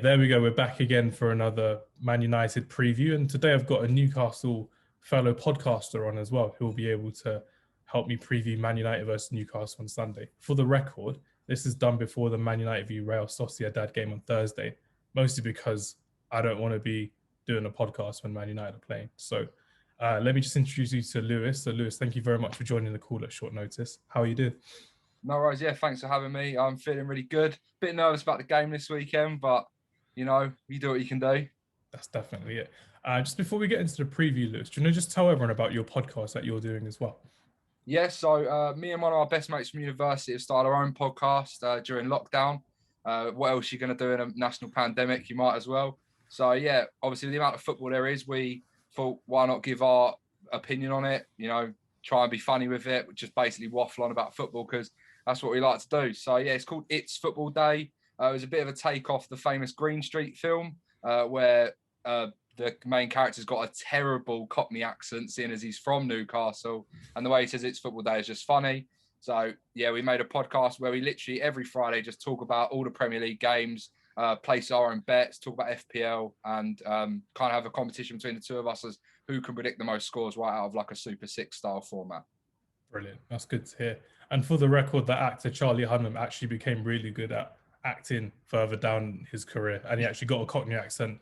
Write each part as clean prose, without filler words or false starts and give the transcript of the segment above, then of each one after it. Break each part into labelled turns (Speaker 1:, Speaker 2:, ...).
Speaker 1: There we go. We're back again for another Man United preview. And today I've got a Newcastle fellow podcaster on as well, who will be able to help me preview Man United versus Newcastle on Sunday. For the record, this is done before the Man United v Real Sociedad game on Thursday, mostly because I don't want to be doing a podcast when Man United are playing. So let me just introduce you to Lewis. So Lewis, thank you very much for joining the call at short notice. How are you doing?
Speaker 2: No worries. Yeah, thanks for having me. I'm feeling really good. Bit nervous about the game this weekend, but you do what you can do.
Speaker 1: That's definitely it. Just before we get into the preview, Lewis, do you know just tell everyone about your podcast that you're doing as well?
Speaker 2: Yeah, so me and one of our best mates from university have started our own podcast during lockdown. What else are you going to do in a national pandemic? You might as well. So yeah, obviously the amount of football there is, we thought why not give our opinion on it? Try and be funny with it, just basically waffle on about football because that's what we like to do. So yeah, it's called It's Football Day. It was a bit of a take off the famous Green Street film where the main character's got a terrible Cockney accent, seeing as he's from Newcastle, and the way he says it's football day is just funny. So yeah, we made a podcast where we literally every Friday just talk about all the Premier League games, place our own bets, talk about FPL, and kind of have a competition between the two of us as who can predict the most scores right out of like a Super Six style format.
Speaker 1: Brilliant. That's good to hear. And for the record, that actor Charlie Hunnam actually became really good at acting further down his career, and he actually got a Cockney accent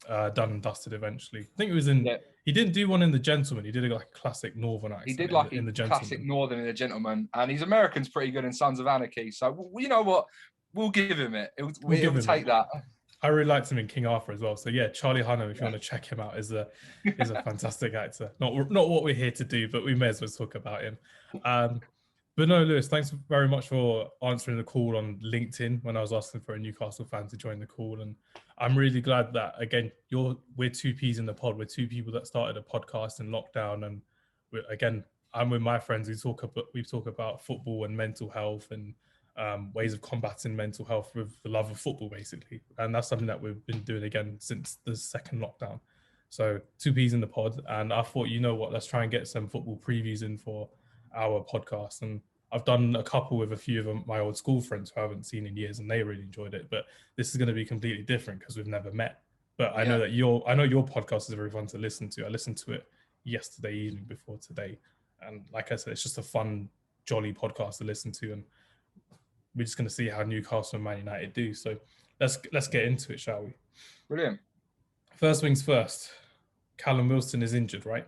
Speaker 1: done and dusted eventually. I think it was in.
Speaker 2: Yeah.
Speaker 1: He didn't do one in The Gentleman. He did like a classic Northern accent.
Speaker 2: He did
Speaker 1: in
Speaker 2: like
Speaker 1: the
Speaker 2: a
Speaker 1: Gentleman.
Speaker 2: classic Northern in The Gentleman, and his American's pretty good in Sons of Anarchy. So you know what? We'll give him it. We'll take that.
Speaker 1: I really liked him in King Arthur as well. So yeah, Charlie Hunnam, if you want to check him out, is a fantastic actor. Not what we're here to do, but we may as well talk about him. But no, Lewis, thanks very much for answering the call on LinkedIn when I was asking for a Newcastle fan to join the call. And I'm really glad that, again, we're two peas in the pod. We're two people that started a podcast in lockdown. And again, I'm with my friends. We talk about football and mental health and ways of combating mental health with the love of football, basically. And that's something that we've been doing again since the second lockdown. So two peas in the pod. And I thought, you know what, let's try and get some football previews in for our podcast. And I've done a couple with a few of my old school friends who I haven't seen in years, and they really enjoyed it. But this is going to be completely different because we've never met. But I know that your podcast is very fun to listen to. I listened to it yesterday evening before today, and like I said, it's just a fun, jolly podcast to listen to. And we're just going to see how Newcastle and Man United do. So let's get into it, shall we?
Speaker 2: Brilliant.
Speaker 1: First things first. Callum Wilson is injured, right?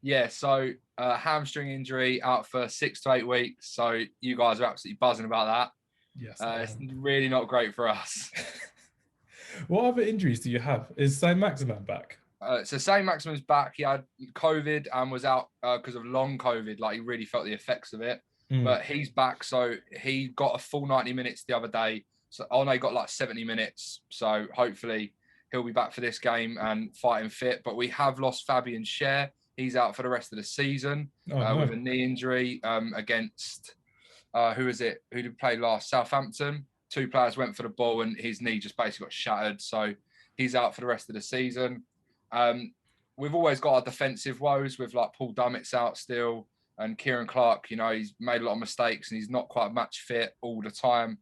Speaker 2: Yeah, so hamstring injury out for 6 to 8 weeks. So you guys are absolutely buzzing about that.
Speaker 1: Yes.
Speaker 2: It's really not great for us.
Speaker 1: What other injuries do you have? Is Saint-Maximin back?
Speaker 2: So Saint-Maximin's back. He had COVID and was out because of long COVID. Like, he really felt the effects of it. But he's back. So he got a full 90 minutes the other day. So he got like 70 minutes. So hopefully he'll be back for this game and fighting fit. But we have lost Fabian Schär. He's out for the rest of the season with a knee injury against, who is it? Who did play last? Southampton. 2 players went for the ball and his knee just basically got shattered. So he's out for the rest of the season. We've always got our defensive woes with like Paul Dummett's out still. And Kieran Clark, he's made a lot of mistakes and he's not quite match fit all the time.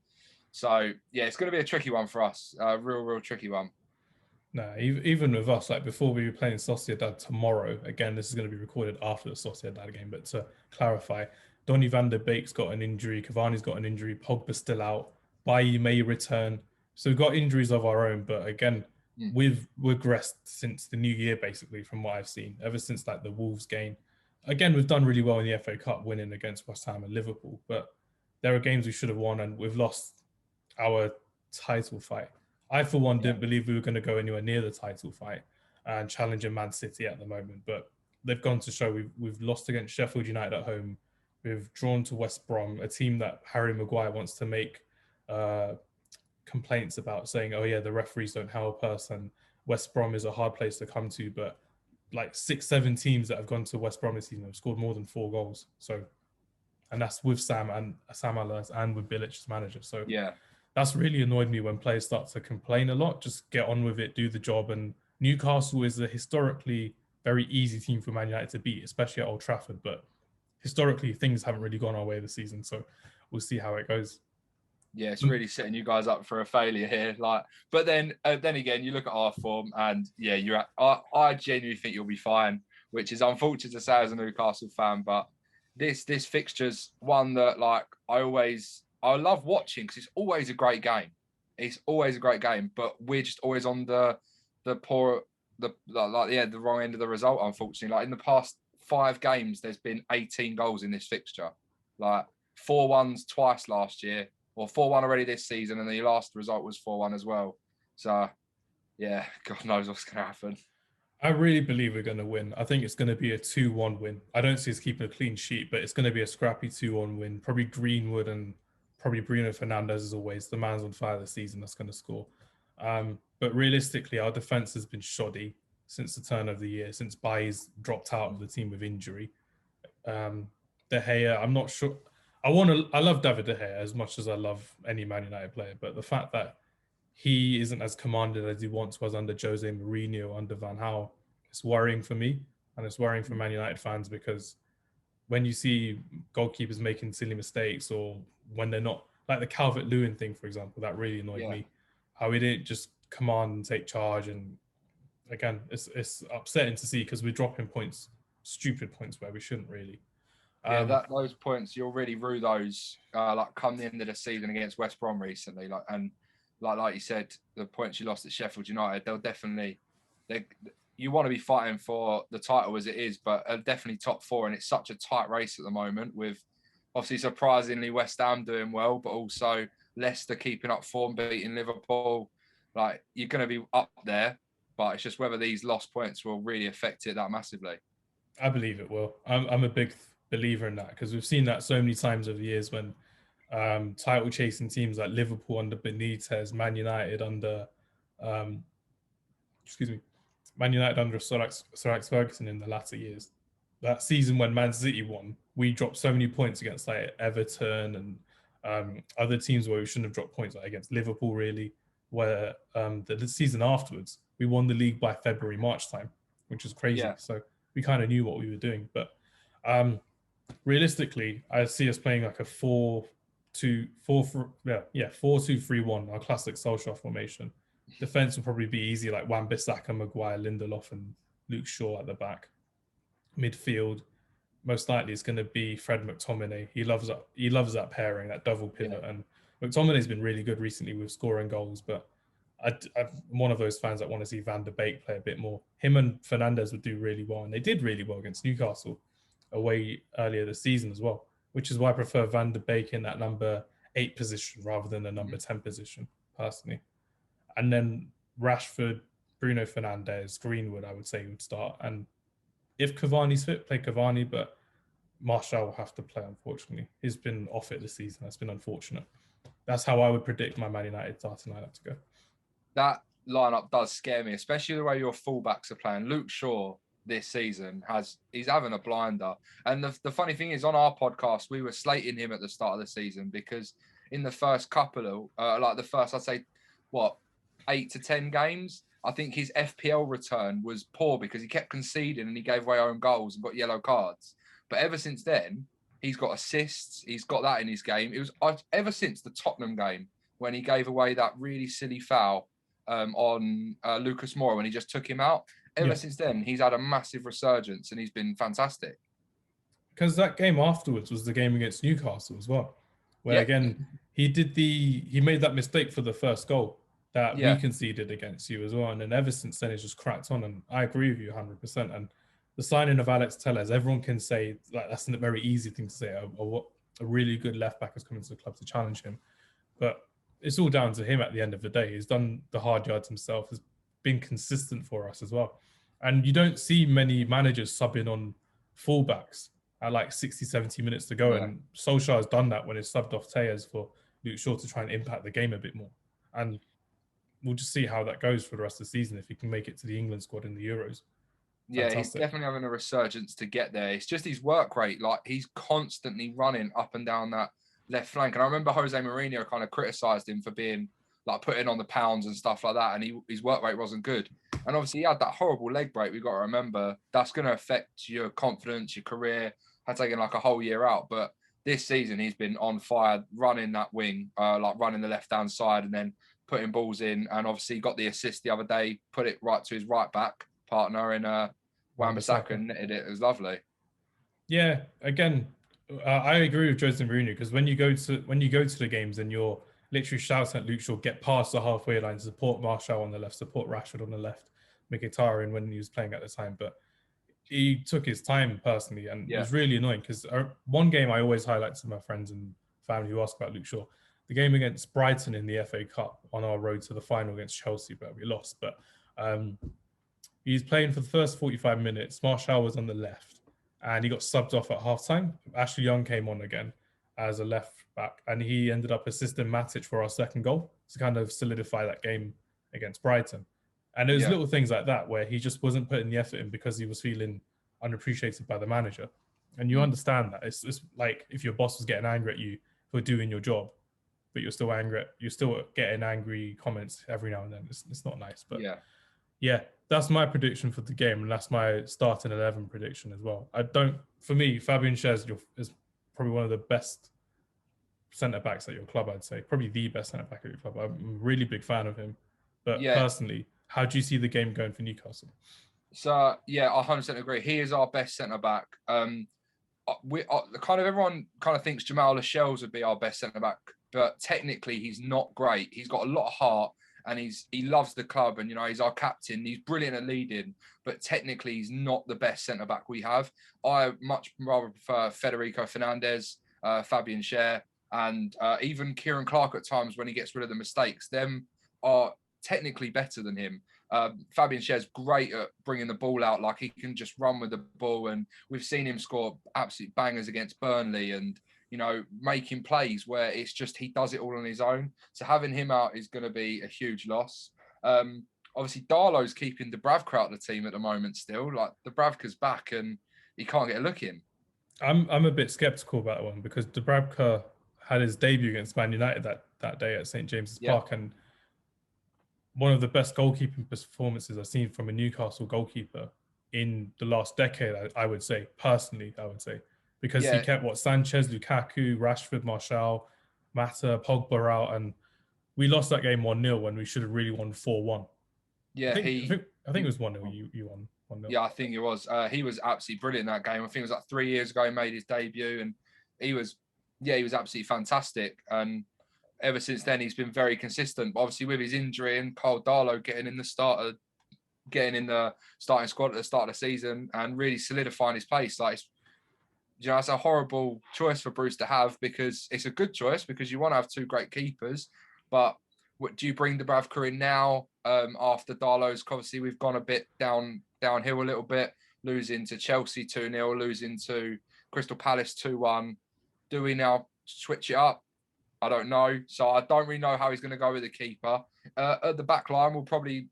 Speaker 2: So, yeah, it's going to be a tricky one for us. Real tricky one.
Speaker 1: No, even with us, like before we were playing Sociedad tomorrow, again, this is going to be recorded after the Sociedad game, but to clarify, Donny van der Beek's got an injury, Cavani's got an injury, Pogba's still out, Bailly may return. So we've got injuries of our own, but again, we've regressed since the new year, basically, from what I've seen, ever since like the Wolves game. Again, we've done really well in the FA Cup, winning against West Ham and Liverpool, but there are games we should have won and we've lost our title fight. I, for one, didn't believe we were going to go anywhere near the title fight and challenging Man City at the moment, but they've gone to show we've lost against Sheffield United at home. We've drawn to West Brom, a team that Harry Maguire wants to make complaints about, saying, oh yeah, the referees don't help us and West Brom is a hard place to come to, but like 6-7 teams that have gone to West Brom this season have scored more than 4 goals. So, and that's with Sam Allardyce and with Bilic as manager. So
Speaker 2: yeah,
Speaker 1: that's really annoyed me when players start to complain a lot. Just get on with it, do the job. And Newcastle is a historically very easy team for Man United to beat, especially at Old Trafford. But historically, things haven't really gone our way this season. So we'll see how it goes.
Speaker 2: Yeah, it's really setting you guys up for a failure here. Like, but then again, you look at our form, and yeah, I genuinely think you'll be fine, which is unfortunate to say as a Newcastle fan. But this fixture's one that like I love watching because it's always a great game. It's always a great game, but we're just always on the poor the wrong end of the result. Unfortunately, like in the past 5 games, there's been 18 goals in this fixture, like 4-1s twice last year. Or 4-1 already this season, and the last result was 4-1 as well. So, yeah, God knows what's going to happen.
Speaker 1: I really believe we're going to win. I think it's going to be a 2-1 win. I don't see us keeping a clean sheet, but it's going to be a scrappy 2-1 win. Probably Greenwood and probably Bruno Fernandes as always. The man's on fire this season that's going to score. But realistically, our defense has been shoddy since the turn of the year, since Bailly's dropped out of the team with injury. De Gea, I'm not sure. I love David De Gea as much as I love any Man United player, but the fact that he isn't as commanded as he once was under Jose Mourinho, under Van Gaal, it's worrying for me, and it's worrying for Man United fans, because when you see goalkeepers making silly mistakes, or when they're not, like the Calvert-Lewin thing, for example, that really annoyed me. How he didn't just command and take charge, and again, it's upsetting to see because we're dropping points, stupid points where we shouldn't really.
Speaker 2: Yeah, those points you'll really rue those. Like come the end of the season against West Brom recently, like you said, the points you lost at Sheffield United, you want to be fighting for the title as it is, but definitely top 4, and it's such a tight race at the moment. With obviously surprisingly West Ham doing well, but also Leicester keeping up form, beating Liverpool. Like you're going to be up there, but it's just whether these lost points will really affect it that massively.
Speaker 1: I believe it will. I'm a big believer in that, because we've seen that so many times over the years when title chasing teams like Liverpool under Benitez, Man United under Sir Alex Ferguson in the latter years. That season when Man City won, we dropped so many points against like Everton and other teams where we shouldn't have dropped points, like against Liverpool really, where the season afterwards we won the league by February, March time, which is crazy.
Speaker 2: Yeah.
Speaker 1: So we kind of knew what we were doing. But realistically, I see us playing like a 4-2-3-1, our classic Solskjaer formation. Defense will probably be easy, like Wan-Bissaka, Maguire, Lindelof, and Luke Shaw at the back. Midfield, most likely, it's going to be Fred McTominay. He loves that pairing, that double pivot. Yeah. And McTominay's been really good recently with scoring goals, but I'm one of those fans that want to see Van der Beek play a bit more. Him and Fernandes would do really well, and they did really well against Newcastle away earlier this season as well, which is why I prefer Van der Beek in that number 8 position rather than the number 10 position, personally. And then Rashford, Bruno Fernandes, Greenwood, I would say would start. And if Cavani's fit, play Cavani, but Martial will have to play, unfortunately. He's been off it this season. That's been unfortunate. That's how I would predict my Man United starting lineup to go.
Speaker 2: That lineup does scare me, especially the way your fullbacks are playing. Luke Shaw this season he's having a blinder. And the funny thing is, on our podcast, we were slating him at the start of the season because in the first couple of, I'd say, 8 to 10 games, I think his FPL return was poor because he kept conceding and he gave away own goals and got yellow cards. But ever since then, he's got assists. He's got that in his game. It was ever since the Tottenham game when he gave away that really silly foul on Lucas Moura when he just took him out. Ever since then, he's had a massive resurgence and he's been fantastic.
Speaker 1: Because that game afterwards was the game against Newcastle as well, where again he made that mistake for the first goal that we conceded against you as well, and then ever since then it's just cracked on. And I agree with you 100%. And the signing of Alex Telles, everyone can say like that's a very easy thing to say. A really good left back has come into the club to challenge him, but it's all down to him at the end of the day. He's done the hard yards himself, has been consistent for us as well. And you don't see many managers subbing on fullbacks at like 60, 70 minutes to go. Yeah. And Solskjaer has done that when he subbed off Tejas for Luke Shaw to try and impact the game a bit more. And we'll just see how that goes for the rest of the season if he can make it to the England squad in the Euros.
Speaker 2: Yeah, fantastic. He's definitely having a resurgence to get there. It's just his work rate. Like he's constantly running up and down that left flank. And I remember Jose Mourinho kind of criticised him for being like putting on the pounds and stuff like that. And his work rate wasn't good. And obviously he had that horrible leg break. We've got to remember that's going to affect your confidence, your career. Had taken like a whole year out. But this season he's been on fire, running that wing, like running the left-hand side and then putting balls in. And obviously got the assist the other day, put it right to his right back partner in Wan-Bissaka and netted it. It was lovely.
Speaker 1: Yeah, again, I agree with Jose Mourinho, because when you go to the games and you're literally shouting at Luke Shaw, get past the halfway line, support Martial on the left, support Rashford on the left, Mkhitaryan when he was playing at the time, but he took his time personally, and it was really annoying because one game I always highlight to my friends and family who ask about Luke Shaw, the game against Brighton in the FA Cup on our road to the final against Chelsea, but we lost. But he's playing for the first 45 minutes. Martial was on the left, and he got subbed off at halftime. Ashley Young came on again as a left back, and he ended up assisting Matic for our second goal to kind of solidify that game against Brighton. And it was little things like that where he just wasn't putting the effort in because he was feeling unappreciated by the manager. And you understand that. It's like if your boss was getting angry at you for doing your job, but you're still getting angry comments every now and then. It's not nice. But yeah, that's my prediction for the game, and that's my starting 11 prediction as well. For me, Fabian Schär is probably one of the best centre backs at your club, I'd say. Probably the best centre back at your club. I'm a really big fan of him. But personally, how do you see the game going for Newcastle?
Speaker 2: So yeah, I 100% agree. He is our best centre back. Everyone kind of thinks Jamal Lascelles would be our best centre back, but technically he's not great. He's got a lot of heart, and he loves the club, and he's our captain. He's brilliant at leading, but technically he's not the best centre back we have. I much rather prefer Federico Fernandez, Fabian Schär, and even Kieran Clark at times when he gets rid of the mistakes. Them are technically better than him. Fabian Schär's great at bringing the ball out, like he can just run with the ball, and we've seen him score absolute bangers against Burnley and making plays where it's just he does it all on his own. So having him out is going to be a huge loss. Obviously Darlow's keeping Dubravka out of the team at the moment still. Like Dubravka's back and he can't get a look in.
Speaker 1: I'm a bit skeptical about that one because Dubravka had his debut against Man United that day at St James's Park, and one of the best goalkeeping performances I've seen from a Newcastle goalkeeper in the last decade, I would say, personally, because he kept Sanchez, Lukaku, Rashford, Martial, Mata, Pogba out, and we lost that game 1-0 when we should have really won 4-1.
Speaker 2: Yeah,
Speaker 1: I think it was 1-0. You won 1-0.
Speaker 2: Yeah, I think it was. He was absolutely brilliant in that game. I think it was like 3 years ago he made his debut, and he was absolutely fantastic. And ever since then, he's been very consistent. But obviously, with his injury and Kyle Darlow getting in the starting squad at the start of the season and really solidifying his place, like it's a horrible choice for Bruce to have, because it's a good choice because you want to have two great keepers. But what do you bring Dubravka in now after Darlow's? Obviously, we've gone a bit downhill a little bit, losing to Chelsea 2-0, losing to Crystal Palace 2-1. Do we now switch it up? I don't know. So I don't really know how he's going to go with the keeper. At the back line, we'll probably,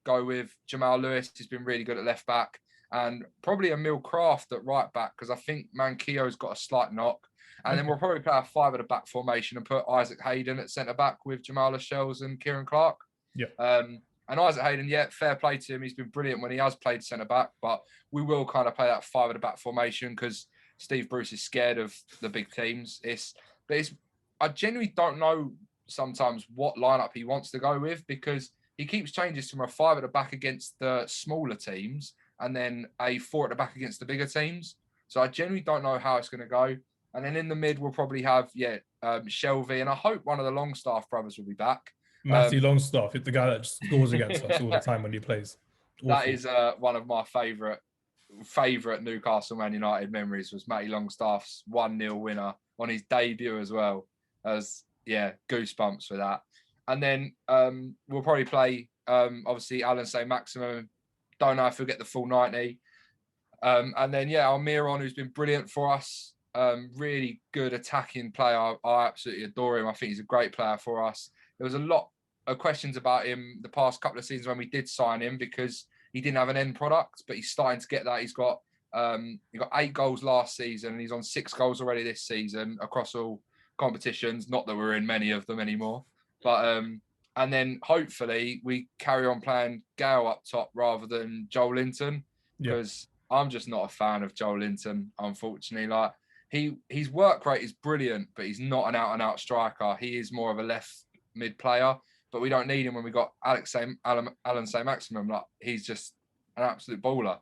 Speaker 2: go with Jamal Lewis. He's been really good at left back. And probably Emil Kraft at right back, because I think Manquillo's got a slight knock. And then we'll probably play a 5 at the back formation and put Isaac Hayden at centre back with Jamal Lascelles and Kieran Clark.
Speaker 1: Yeah.
Speaker 2: And Isaac Hayden, fair play to him. He's been brilliant when he has played centre back, but we will kind of play that 5 at the back formation because Steve Bruce is scared of the big teams. I genuinely don't know sometimes what lineup he wants to go with, because he keeps changes from a 5 at the back against the smaller teams and then a 4 at the back against the bigger teams. So I genuinely don't know how it's going to go. And then in the mid, we'll probably have, Shelvey, and I hope one of the Longstaff brothers will be back.
Speaker 1: Matty Longstaff, the guy that just scores against us all the time when he plays. Awful.
Speaker 2: That is one of my favourite Newcastle Man United memories, was Matty Longstaff's 1-0 winner on his debut as well. Goosebumps for that. And then we'll probably play, obviously, Alan Saint-Maximin. Don't know if he'll get the full 90. And then, Almiron, who's been brilliant for us. Really good attacking player. I absolutely adore him. I think he's a great player for us. There was a lot of questions about him the past couple of seasons when we did sign him, because he didn't have an end product, but he's starting to get that. He got 8 goals last season, and he's on 6 goals already this season across all competitions. Not that we're in many of them anymore, but and then hopefully we carry on playing Gale up top rather than Joel Linton, because I'm just not a fan of Joel Linton, unfortunately. Like, his work rate is brilliant, but he's not an out-and-out striker. He is more of a left mid player, but we don't need him when we got Alan Saint-Maximin. Like, he's just an absolute baller.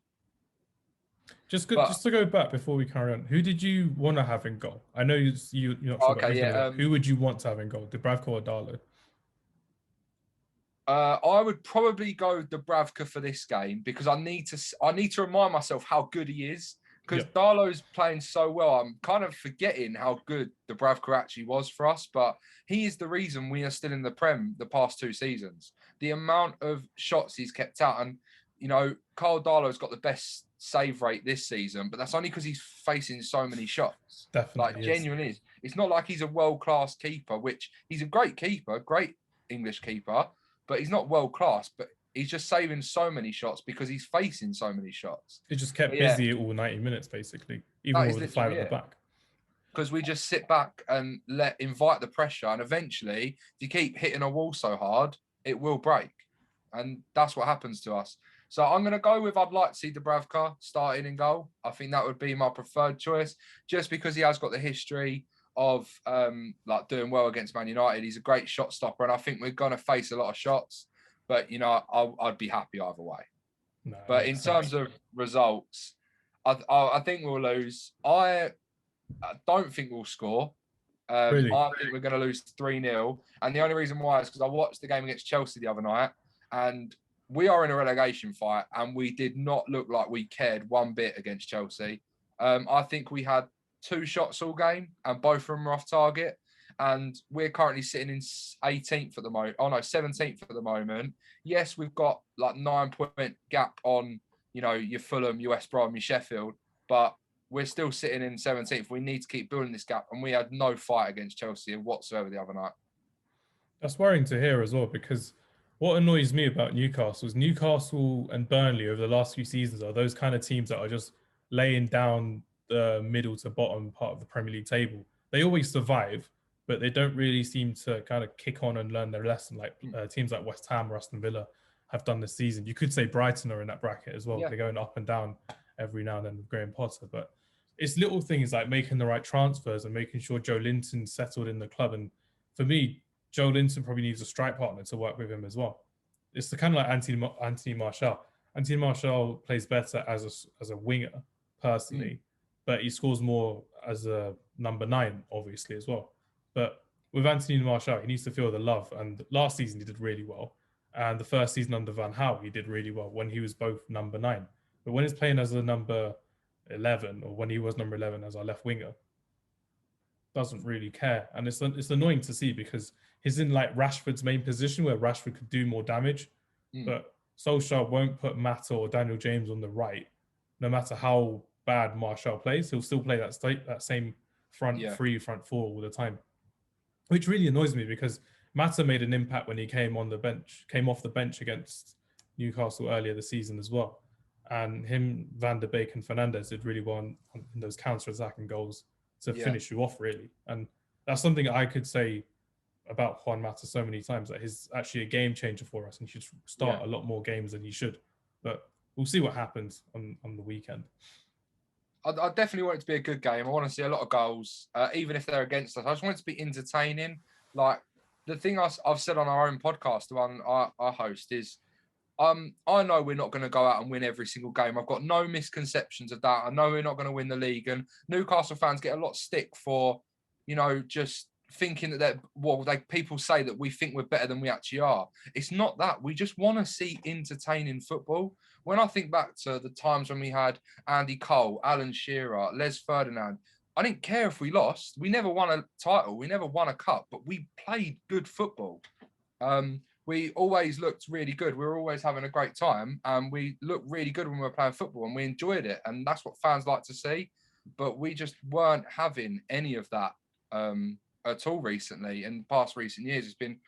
Speaker 1: Just to go back before we carry on, who did you want to have in goal? I know you're not sure about who's gonna go. Who would you want to have in goal, Dubravka or Darlow?
Speaker 2: I would probably go Dubravka for this game because I need to remind myself how good he is. Because Darlow's playing so well, I'm kind of forgetting how good Dubravka actually was for us. But he is the reason we are still in the Prem the past 2 seasons. The amount of shots he's kept out, and Karl Darlow's got the best save rate this season, but that's only because he's facing so many shots.
Speaker 1: Definitely,
Speaker 2: genuinely is. It's not like he's a world-class keeper, which he's a great keeper, great English keeper, but he's not world-class. But he's just saving so many shots because he's facing so many shots.
Speaker 1: He just kept busy all 90 minutes, basically, even with the 5 at the back.
Speaker 2: Because we just sit back and invite the pressure, and eventually, if you keep hitting a wall so hard, it will break, and that's what happens to us. So I'm going to go with, I'd like to see Dubravka starting in goal. I think that would be my preferred choice, just because he has got the history of doing well against Man United. He's a great shot stopper, and I think we're going to face a lot of shots. But, I'd be happy either way.
Speaker 1: No,
Speaker 2: but in terms of results, I think we'll lose. I don't think we'll score.
Speaker 1: Really?
Speaker 2: I think we're going to lose 3-0. And the only reason why is because I watched the game against Chelsea the other night, and we are in a relegation fight, and we did not look like we cared one bit against Chelsea. I think we had 2 shots all game, and both of them were off target. And we're currently sitting in 18th at the moment. Oh no, 17th at the moment. Yes, we've got like 9-point gap on, your Fulham, your West Brom, your Sheffield, but we're still sitting in 17th. We need to keep building this gap, and we had no fight against Chelsea whatsoever the other night.
Speaker 1: That's worrying to hear as well, because what annoys me about Newcastle is Newcastle and Burnley over the last few seasons are those kind of teams that are just laying down the middle to bottom part of the Premier League table. They always survive, but they don't really seem to kind of kick on and learn their lesson like teams like West Ham or Aston Villa have done this season. You could say Brighton are in that bracket as well. Yeah. They're going up and down every now and then with Graham Potter. But it's little things like making the right transfers and making sure Joe Linton settled in the club. And for me, Joe Linton probably needs a strike partner to work with him as well. It's the kind of like Anthony Martial. Anthony Martial plays better as a winger, personally, but he scores more as a number 9, obviously, as well. But with Anthony Martial, he needs to feel the love. And last season, he did really well. And the first season under Van Gaal, he did really well when he was both number 9. But when he's playing as a number 11, or when he was number 11 as our left winger, doesn't really care. And it's annoying to see because he's in like Rashford's main position where Rashford could do more damage. But Solskjaer won't put Mata or Daniel James on the right. No matter how bad Martial plays, he'll still play that same front 3, front 4 all the time. Which really annoys me because Mata made an impact when he came off the bench against Newcastle earlier this season as well. And him, Van der Beek and Fernandes did really well in those counter-attacking goals to finish you off, really. And that's something I could say about Juan Mata so many times, that he's actually a game changer for us and he should start a lot more games than he should. But we'll see what happens on the weekend.
Speaker 2: I definitely want it to be a good game. I want to see a lot of goals, even if they're against us. I just want it to be entertaining. Like, the thing I've said on our own podcast, the one I host, is I know we're not going to go out and win every single game. I've got no misconceptions of that. I know we're not going to win the league. And Newcastle fans get a lot of stick for, just thinking that people say that we think we're better than we actually are. It's not that. We just want to see entertaining football. When I think back to the times when we had Andy Cole, Alan Shearer, Les Ferdinand, I didn't care if we lost. We never won a title. We never won a cup, but we played good football. We always looked really good. We were always having a great time, and we looked really good when we were playing football, and we enjoyed it. And that's what fans like to see. But we just weren't having any of that at all recently. In the past recent years, it's been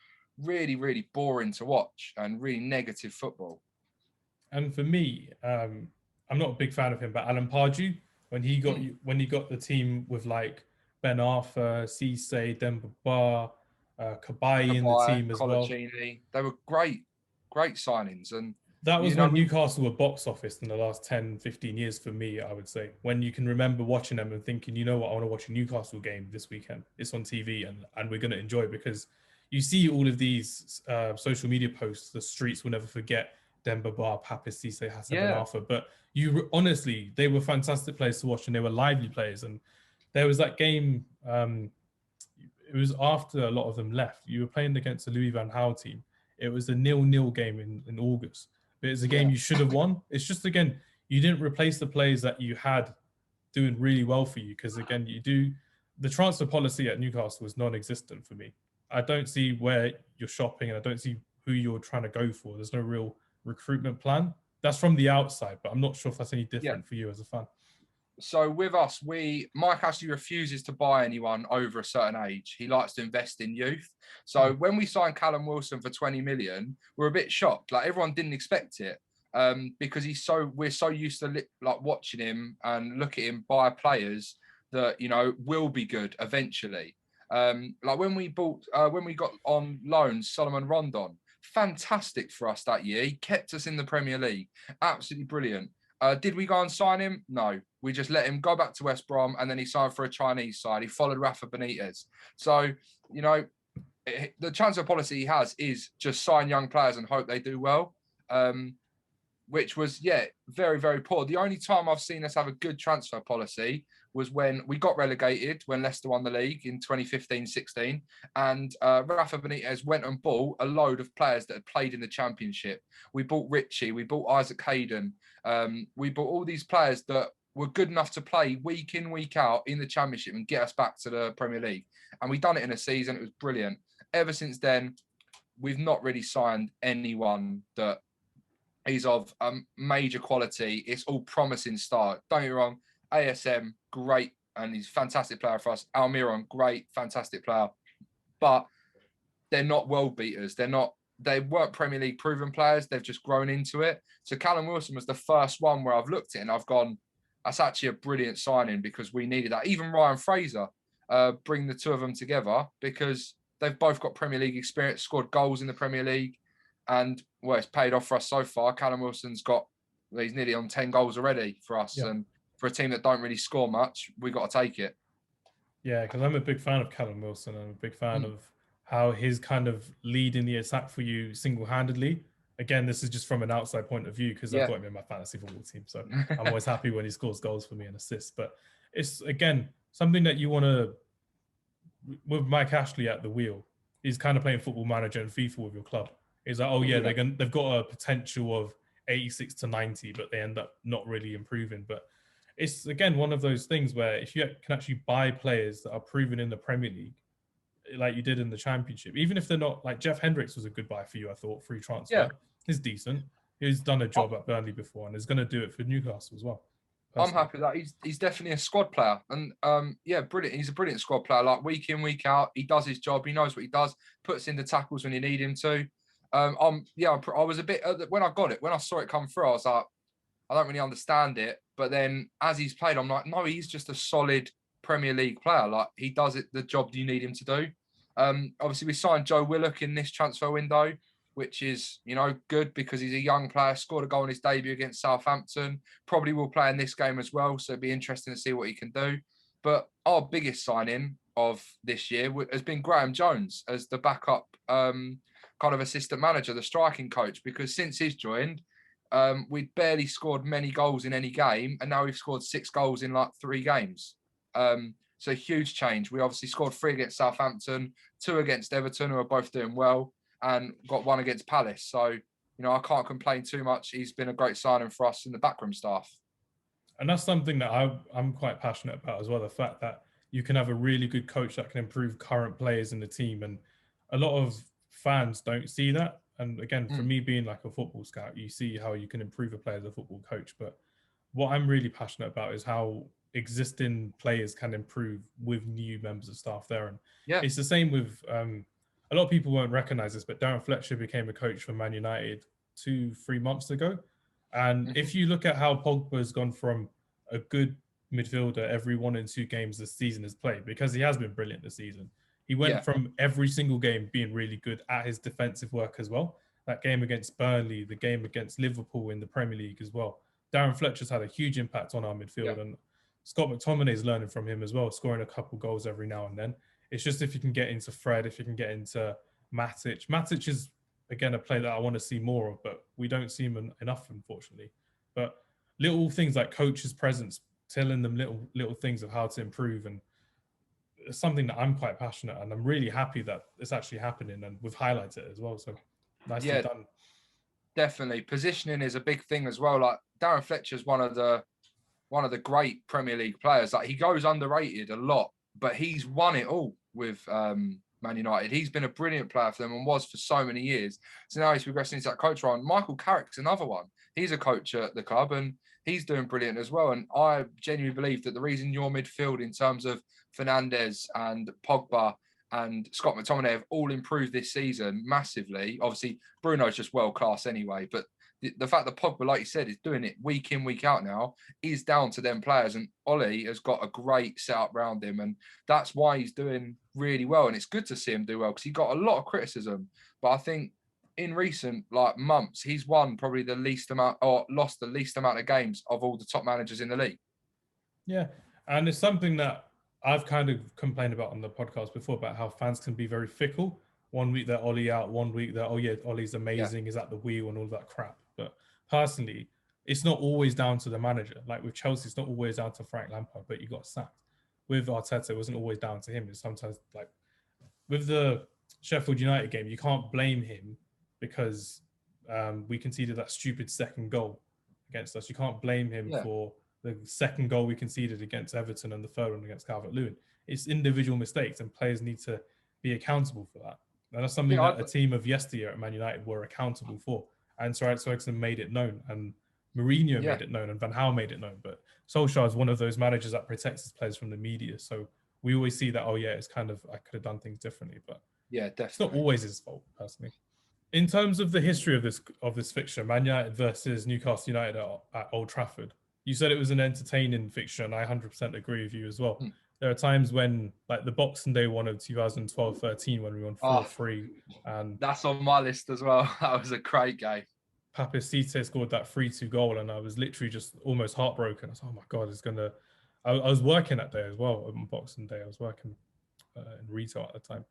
Speaker 2: really, really boring to watch and really negative football.
Speaker 1: And for me, I'm not a big fan of him, but Alan Pardew, when he got the team with like Ben Arthur, Cisse, Demba Ba, Cabaye in the team as well.
Speaker 2: They were great signings. And
Speaker 1: That
Speaker 2: You
Speaker 1: was
Speaker 2: know,
Speaker 1: when Newcastle were box office in the last 10, 15 years for me, I would say. When you can remember watching them and thinking, you know what, I want to watch a Newcastle game this weekend. It's on TV and we're going to enjoy it because you see all of these social media posts, the streets will never forget Demba Ba, Papis Cisse, Hassan Ben
Speaker 2: yeah,
Speaker 1: Arfa. But honestly, they were fantastic players to watch and they were lively players. And there was that game, it was after a lot of them left. You were playing against the Louis van Gaal team. It was a 0-0 game in August. But it's a game
Speaker 2: yeah,
Speaker 1: you should have won. It's just, again, you didn't replace the players that you had doing really well for you because, again, the transfer policy at Newcastle was non-existent for me. I don't see where you're shopping and I don't see who you're trying to go for. There's no real recruitment plan. That's from the outside, but I'm not sure if that's any
Speaker 2: yeah.
Speaker 1: different for you as a fan.
Speaker 2: So with us, Mike actually refuses to buy anyone over a certain age. He likes to invest in youth. So when we signed Callum Wilson for 20 million, we're a bit shocked. Like everyone didn't expect it because we're so used to like watching him and look at him buy players that, you know, will be good eventually. Like when we got on loan Solomon Rondon, fantastic for us that year. He kept us in the Premier League. Absolutely brilliant. Did we go and sign him? No. We just let him go back to West Brom and then he signed for a Chinese side. He followed Rafa Benitez. So, you know, the transfer policy he has is just sign young players and hope they do well, which was, very, very poor. The only time I've seen us have a good transfer policy was when we got relegated, when Leicester won the league in 2015-16. And Rafa Benitez went and bought a load of players that had played in the Championship. We bought Richie, we bought Isaac Hayden. We bought all these players that were good enough to play week in, week out in the Championship and get us back to the Premier League. And we done it in a season. It was brilliant. Ever since then, we've not really signed anyone that is of major quality. It's all promising start. Don't get me wrong. ASM, great. And he's a fantastic player for us. Almiron, great, fantastic player. But they're not world beaters. They weren't Premier League proven players. They've just grown into it. So Callum Wilson was the first one where I've looked at it and I've gone, that's actually a brilliant signing because we needed that. Even Ryan Fraser, bring the two of them together because they've both got Premier League experience, scored goals in the Premier League. And, well, it's paid off for us so far. Callum Wilson's he's nearly on 10 goals already for us. Yeah. And for a team that don't really score much, we got to take it.
Speaker 1: Yeah, because I'm a big fan of Callum Wilson. I'm a big fan of how he's kind of leading the attack for you single-handedly. Again, this is just from an outside point of view because I've got him in my fantasy football team. So I'm always happy when he scores goals for me and assists. But it's, again, something that you want to, with Mike Ashley at the wheel, he's kind of playing Football Manager and FIFA with your club. He's like, oh yeah, they've got a potential of 86 to 90, but they end up not really improving. But it's, again, one of those things where if you can actually buy players that are proven in the Premier League, like you did in the Championship, even if they're not, like Jeff Hendricks was a good buy for you, I thought, free transfer. Yeah. He's decent. He's done a job at Burnley before and is going to do it for Newcastle as well.
Speaker 2: Personally. I'm happy that he's definitely a squad player. And brilliant. He's a brilliant squad player. Like week in, week out, he does his job. He knows what he does, puts in the tackles when you need him to. I was a bit, when I saw it come through, I was like, I don't really understand it. But then as he's played, I'm like, no, he's just a solid Premier League player. Like he does the job you need him to do. Obviously we signed Joe Willock in this transfer window, which is, good because he's a young player, scored a goal in his debut against Southampton, probably will play in this game as well. So it'd be interesting to see what he can do. But our biggest signing of this year has been Graham Jones as the backup kind of assistant manager, the striking coach, because since he's joined, we'd barely scored many goals in any game. And now we've scored 6 goals in like 3 games. So huge change. We obviously scored 3 against Southampton, 2 against Everton, who are both doing well, and got 1 against Palace. So, I can't complain too much. He's been a great signing for us in the backroom staff.
Speaker 1: And that's something that I'm quite passionate about as well. The fact that you can have a really good coach that can improve current players in the team. And a lot of fans don't see that. And again, for me being like a football scout, you see how you can improve a player as a football coach. But what I'm really passionate about is how existing players can improve with new members of staff there. And it's the same with a lot of people won't recognize this, but Darren Fletcher became a coach for Man United 2-3 months ago. And if you look at how Pogba has gone from a good midfielder every 1 and 2 games this season has played, because he has been brilliant this season. He went from every single game being really good at his defensive work as well. that game against Burnley, the game against Liverpool in the Premier League as well. Darren Fletcher's had a huge impact on our midfield, and Scott McTominay's learning from him as well, scoring a couple goals every now and then. It's just if you can get into Fred, if you can get into Matic. Matic is, again, a player that I want to see more of, but we don't see him enough, unfortunately. But little things like coach's presence, telling them little things of how to improve, and it's something that I'm quite passionate, and I'm really happy that it's actually happening, and we've highlighted it as well. So nicely done.
Speaker 2: Definitely, positioning is a big thing as well. Like Darren Fletcher's one of the great Premier League players. Like he goes underrated a lot, but he's won it all with Man United. He's been a brilliant player for them and was for so many years. So now he's progressing into that coach role. And Michael Carrick's another one. He's a coach at the club and he's doing brilliant as well. And I genuinely believe that the reason your midfield in terms of Fernandes and Pogba and Scott McTominay have all improved this season massively. Obviously, Bruno's just world class anyway, but the fact that Pogba, like you said, is doing it week in, week out now is down to them players. And Ollie has got a great setup around him. And that's why he's doing really well. And it's good to see him do well because he got a lot of criticism. But I think in recent months, he's won probably the least amount or lost the least amount of games of all the top managers in the league.
Speaker 1: Yeah. And it's something that I've kind of complained about on the podcast before about how fans can be very fickle. One week they're Ollie out, one week they're, oh yeah, Ollie's amazing, is at the wheel and all that crap. But personally, it's not always down to the manager. Like with Chelsea, it's not always down to Frank Lampard, but you got sacked. With Arteta, it wasn't always down to him. It's sometimes like with the Sheffield United game, you can't blame him because we conceded that stupid second goal against us. You can't blame him for the second goal we conceded against Everton and the third one against Calvert-Lewin. It's individual mistakes and players need to be accountable for that. And that's something that a team of yesteryear at Man United were accountable for. And Sir Alex Ferguson made it known, and Mourinho made it known, and Van Gaal made it known. But Solskjaer is one of those managers that protects his players from the media. So we always see that, oh yeah, it's kind of, I could have done things differently. But
Speaker 2: yeah, definitely.
Speaker 1: It's not always his fault, personally. In terms of the history of this fixture, Man United versus Newcastle United at Old Trafford, you said it was an entertaining fixture, and I 100% agree with you as well. There are times when, like the Boxing Day one of 2012-13, when we won 4-3. And
Speaker 2: that's on my list as well. That was a great game.
Speaker 1: Pape Cisse scored that 3-2 goal, and I was literally just almost heartbroken. I was, oh my God, it's going to... I was working that day as well, on Boxing Day. I was working in retail at the time.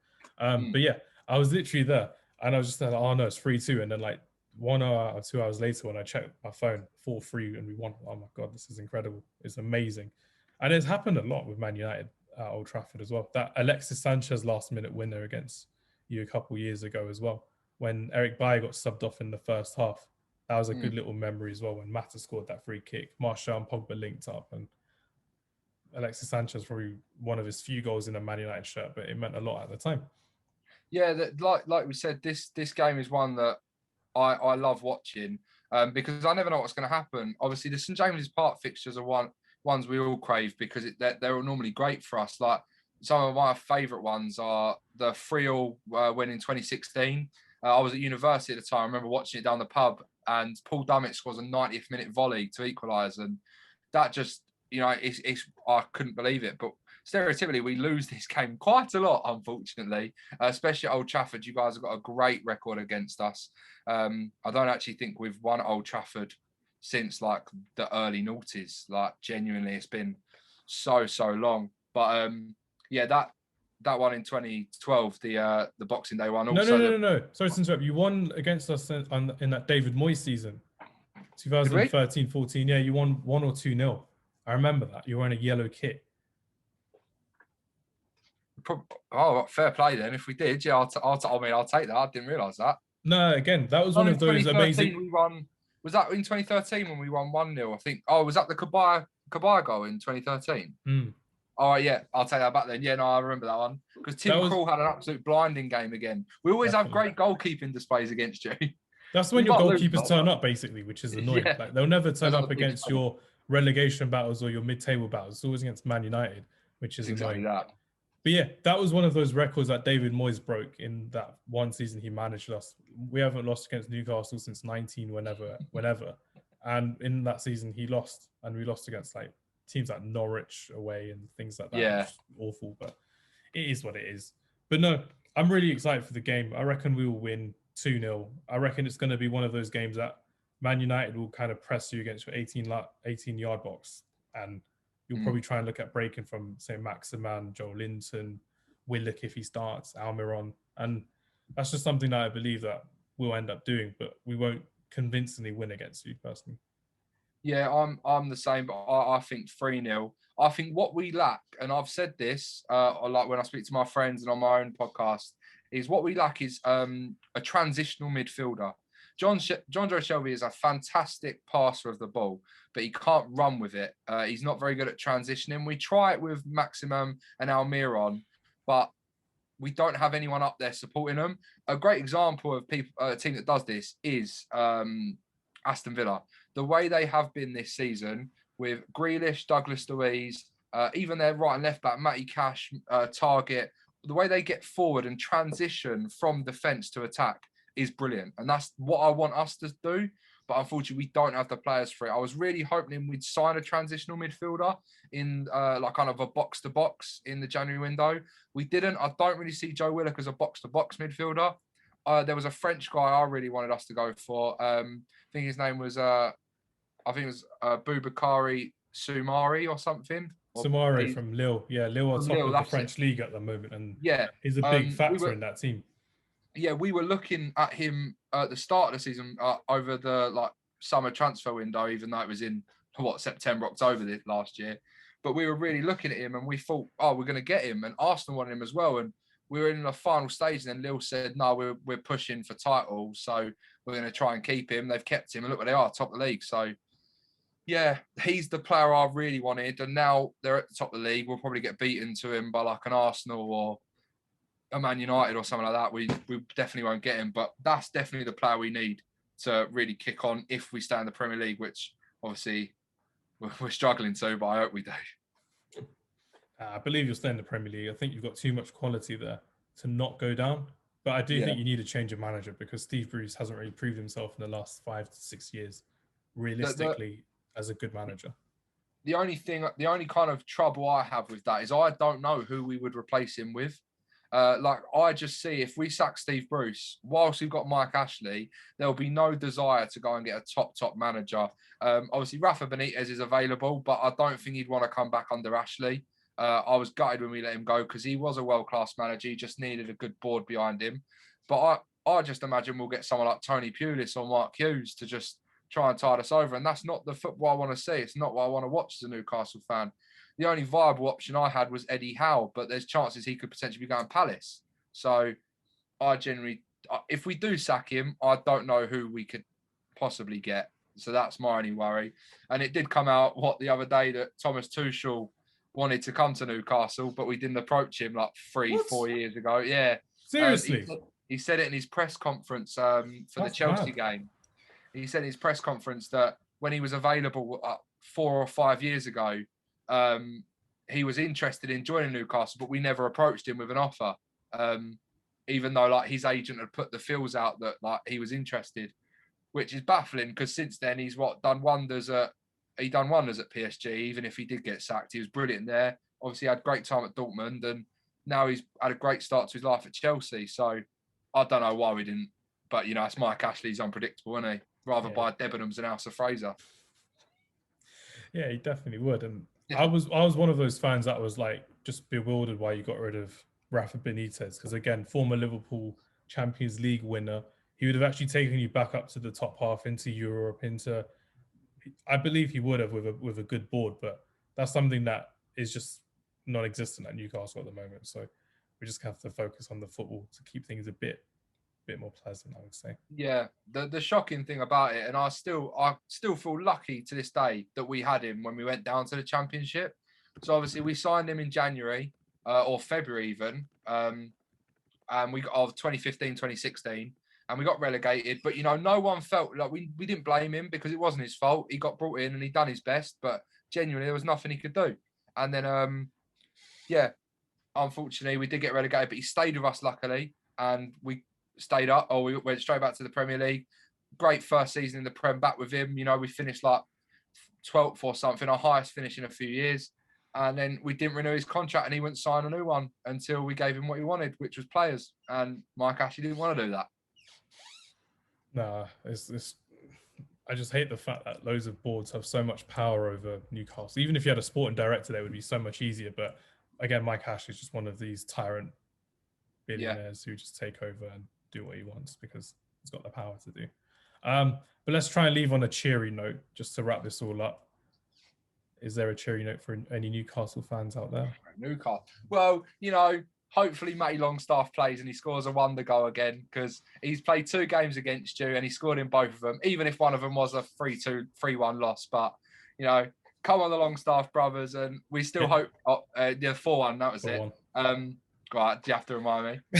Speaker 1: But yeah, I was literally there, and I was just like, oh no, it's 3-2. And then like 1 hour or 2 hours later, when I checked my phone, 4-3, and we won. Oh my God, this is incredible. It's amazing. And it's happened a lot with Man United at Old Trafford as well. That Alexis Sanchez last-minute winner against you a couple of years ago as well, when Eric Bailly got subbed off in the first half. That was a good little memory as well, when Mata scored that free kick. Martial and Pogba linked up, and Alexis Sanchez probably one of his few goals in a Man United shirt, but it meant a lot at the time.
Speaker 2: Yeah, like we said, this game is one that I love watching because I never know what's going to happen. Obviously, the St James's Park fixtures are ones we all crave because they're normally great for us. Like some of my favourite ones are the 3-3 win in 2016. I was at university at the time. I remember watching it down the pub, and Paul Dummett scores a 90th minute volley to equalise, and that just, you know, it's I couldn't believe it. But stereotypically, we lose this game quite a lot, unfortunately, especially at Old Trafford. You guys have got a great record against us. I don't actually think we've won at Old Trafford since like the early noughties. Like genuinely, it's been so long. But yeah, that one in 2012, the Boxing Day one. Also
Speaker 1: No. Sorry to interrupt. You won against us in that David Moyes season, 2013-14. Yeah, you won 1 or 2-0. I remember that. You were in a yellow kit.
Speaker 2: Oh, fair play then. If we did, yeah, I'll take that. I didn't realise that.
Speaker 1: No, again, that was one of those amazing.
Speaker 2: We won. Was that in 2013 when we won 1-0? I think. Oh, was that the Kabaya goal in 2013? Oh yeah, I'll take that back then. Yeah, no, I remember that one because Tim Krul had an absolute blinding game again. We always have great goalkeeping displays against you.
Speaker 1: That's when your goalkeepers turn up, basically, which is annoying. Yeah. Like they'll never turn up against your relegation battles or your mid-table battles. It's always against Man United, which is annoying. That. But yeah, that was one of those records that David Moyes broke in that one season he managed us. We haven't lost against Newcastle since 19 whenever. And in that season he lost, and we lost against like teams like Norwich away and things like that.
Speaker 2: Yeah.
Speaker 1: Which is awful, but it is what it is. But no, I'm really excited for the game. I reckon we will win 2-0. I reckon it's going to be one of those games that Man United will kind of press you against your 18-yard box, and you'll probably try and look at breaking from, say, Maximan, Joe Linton, Willock if he starts, Almiron. And that's just something that I believe that we'll end up doing, but we won't convincingly win against you personally.
Speaker 2: Yeah, I'm the same, but I think 3-0. I think what we lack, and I've said this, like when I speak to my friends and on my own podcast, is what we lack is a transitional midfielder. John Joe Shelby is a fantastic passer of the ball, but he can't run with it. He's not very good at transitioning. We try it with Maximum and Almiron, but we don't have anyone up there supporting them. A great example of a team that does this is Aston Villa. The way they have been this season with Grealish, Douglas Luiz, even their right and left back, Matty Cash, Target, the way they get forward and transition from defence to attack is brilliant. And that's what I want us to do. But unfortunately, we don't have the players for it. I was really hoping we'd sign a transitional midfielder in like kind of a box-to-box in the January window. We didn't. I don't really see Joe Willock as a box-to-box midfielder. There was a French guy I really wanted us to go for. I think his name was Boubakary Soumare or something.
Speaker 1: Soumare from Lille. Yeah, Lille are top of the French league at the moment. And
Speaker 2: yeah,
Speaker 1: he's a big factor in that team.
Speaker 2: Yeah, we were looking at him at the start of the season over the summer transfer window, even though it was in September, October last year. But we were really looking at him and we thought, oh, we're going to get him. And Arsenal wanted him as well. And we were in the final stage. And then Lille said, no, we're pushing for titles. So we're going to try and keep him. They've kept him. And look where they are, top of the league. So, yeah, he's the player I really wanted. And now they're at the top of the league. We'll probably get beaten to him by like an Arsenal or a Man United or something like that. We definitely won't get him. But that's definitely the player we need to really kick on if we stay in the Premier League, which obviously we're struggling to, but I hope we do.
Speaker 1: I believe you'll stay in the Premier League. I think you've got too much quality there to not go down. But I do think you need a change of manager because Steve Bruce hasn't really proved himself in the last 5 to 6 years, realistically, as a good manager.
Speaker 2: The only kind of trouble I have with that is I don't know who we would replace him with. I just see if we sack Steve Bruce, whilst we've got Mike Ashley, there'll be no desire to go and get a top manager. Obviously, Rafa Benitez is available, but I don't think he'd want to come back under Ashley. I was gutted when we let him go because he was a world-class manager. He just needed a good board behind him. But I just imagine we'll get someone like Tony Pulis or Mark Hughes to just try and tide us over. And that's not the football I want to see. It's not what I want to watch as a Newcastle fan. The only viable option I had was Eddie Howe, but there's chances he could potentially be going Palace. So if we do sack him, I don't know who we could possibly get. So that's my only worry. And it did come out the other day that Thomas Tuchel wanted to come to Newcastle, but we didn't approach him 4 years ago. Yeah.
Speaker 1: Seriously?
Speaker 2: He said it in his press conference for the Chelsea game. He said in his press conference that when he was available 4 or 5 years ago, he was interested in joining Newcastle, but we never approached him with an offer. Even though his agent had put the feels out that he was interested, which is baffling because since then he's done wonders at PSG. Even if he did get sacked, he was brilliant there. Obviously, had a great time at Dortmund, and now he's had a great start to his life at Chelsea. So I don't know why we didn't, but it's Mike Ashley. He's unpredictable, isn't he? Rather buy Debenhams than House of Fraser.
Speaker 1: Yeah, he definitely would. And I was one of those fans that was just bewildered why you got rid of Rafa Benitez because again, former Liverpool Champions League winner, he would have actually taken you back up to the top half into Europe. I believe he would have with a good board, but that's something that is just non-existent at Newcastle at the moment. So we just have to focus on the football to keep things a bit more pleasant, I would say.
Speaker 2: Yeah, the shocking thing about it, and I still feel lucky to this day that we had him when we went down to the Championship. So obviously we signed him in January or February even, and we got of 2015, 2016, and we got relegated. But no one felt we didn't blame him because it wasn't his fault. He got brought in and he done his best, but genuinely there was nothing he could do. And then unfortunately we did get relegated, but he stayed with us luckily, and we stayed up, or we went straight back to the Premier League. Great first season in the Prem back with him. We finished 12th or something, our highest finish in a few years. And then we didn't renew his contract and he wouldn't sign a new one until we gave him what he wanted, which was players. And Mike Ashley didn't want to do that.
Speaker 1: Nah, it's I just hate the fact that loads of boards have so much power over Newcastle. Even if you had a sporting director, there it would be so much easier. But again, Mike Ashley is just one of these tyrant
Speaker 2: Yeah.
Speaker 1: billionaires who just take over and do what he wants because he's got the power to do. But let's try and leave on a cheery note just to wrap this all up. Is there a cheery note for any Newcastle fans out there?
Speaker 2: Newcastle. Well, you know, hopefully Matty Longstaff plays and he scores a wonder goal again, because he's played 2 games against you and he scored in both of them, even if one of them was a 3-2, 3-1 loss. But, you know, come on the Longstaff brothers, and we still hope. Yeah, 4-1, that was
Speaker 1: 4-1.
Speaker 2: it. Right, you have to remind me.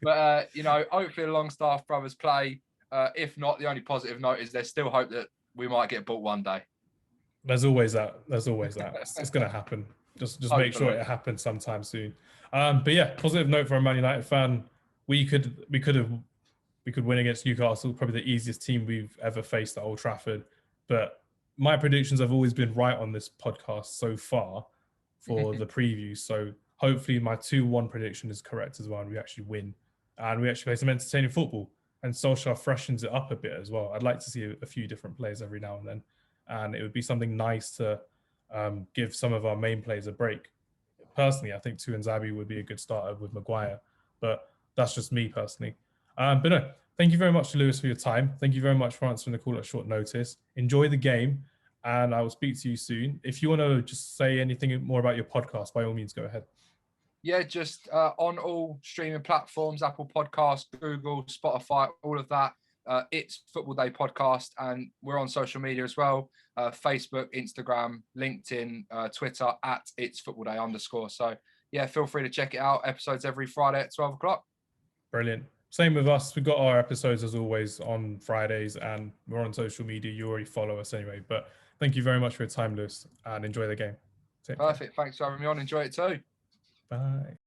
Speaker 2: But, you know, hopefully the Longstaff brothers play. If not, the only positive note is there's still hope that we might get bought one day.
Speaker 1: There's always that. It's going to happen. Just make sure it happens sometime soon. But yeah, positive note for a Man United fan. We could win against Newcastle, probably the easiest team we've ever faced at Old Trafford. But my predictions have always been right on this podcast so far for the preview. So hopefully my 2-1 prediction is correct as well, and we actually win. And we actually play some entertaining football. And Solskjaer freshens it up a bit as well. I'd like to see a few different players every now and then. And it would be something nice to give some of our main players a break. Personally, I think Tuanzebe would be a good starter with Maguire, but that's just me personally. But no, thank you very much to Lewis for your time. Thank you very much for answering the call at short notice. Enjoy the game, and I will speak to you soon. If you want to just say anything more about your podcast, by all means, go ahead.
Speaker 2: Yeah, just on all streaming platforms, Apple Podcasts, Google, Spotify, all of that. It's Football Day Podcast, and we're on social media as well. Facebook, Instagram, LinkedIn, Twitter at It's Football Day _. So yeah, feel free to check it out. Episodes every Friday at 12 o'clock.
Speaker 1: Brilliant. Same with us. We've got our episodes as always on Fridays, and we're on social media. You already follow us anyway. But thank you very much for your time, Lewis, and enjoy the game.
Speaker 2: Perfect. Thanks for having me on. Enjoy it too.
Speaker 1: Bye.